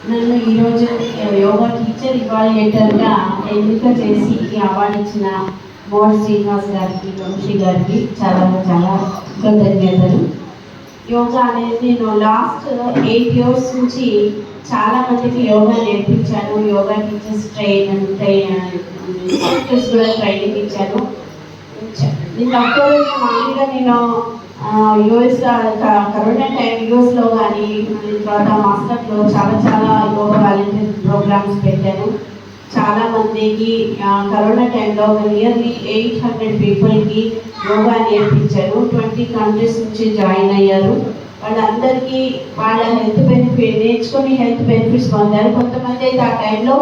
నన్ను ఈరోజు యోగా టీచర్ ఇవాల్యుయేటర్గా ఎన్నిక చేసి ఈ అవార్డు ఇచ్చిన మోర్ శ్రీనివాస్ గారికి, వంశీ గారికి చాలా చాలా కృతజ్ఞతలు. యోగా అనేది నేను లాస్ట్ 8 years నుంచి చాలా మందికి యోగా నేర్పించాను. యోగా టీచర్స్ ఇన్స్ట్రక్టర్స్ కూడా ట్రైనింగ్ ఇచ్చాను. నేను ఒక్కరోజు మామూలుగా నేను యూఎస్లో కరోనా టైం యూఎస్లో కానీ తర్వాత మాస్టర్లో చాలా చాలా యోగా వాలంటీర్ ప్రోగ్రామ్స్ పెట్టాను. చాలా మందికి కరోనా టైంలో నియర్లీ 800 పీపుల్కి యోగా నేర్పించాను. 20 కంట్రీస్ నుంచి జాయిన్ అయ్యారు. వాళ్ళందరికీ వాళ్ళ హెల్త్ బెనిఫిట్ నేర్చుకుని హెల్త్ బెనిఫిట్స్ పొందారు. కొంతమంది అయితే ఆ టైంలో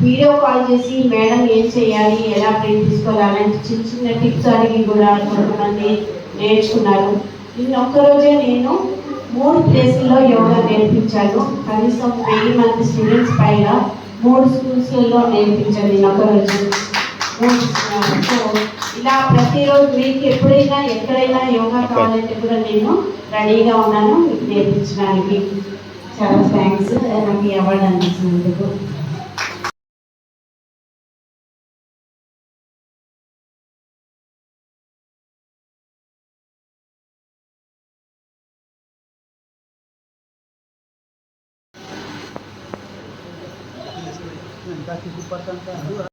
వీడియో కాల్ చేసి మేడం ఏం చేయాలి, ఎలా బ్రేక్ తీసుకోవాలి అలాంటి చిన్న చిన్న టిప్స్ అడిగి కూడా కొంతమంది నేర్చుకున్నారు. ఒక్కరోజే నేను 3 ప్లేసుల్లో యోగా నేర్పించాను. కనీసం 1000 మంది స్టూడెంట్స్ పైన 3 స్కూల్స్లో నేర్పించాను నేను ఒకరోజు. సో ఇలా ప్రతిరోజు మీకు ఎప్పుడైనా ఎక్కడైనా యోగా కావాలంటే కూడా నేను రెడీగా ఉన్నాను మీకు నేర్పించడానికి. చాలా థ్యాంక్స్ నాకు ఈ అవార్డు అందించినందుకు. ఇంకా 50%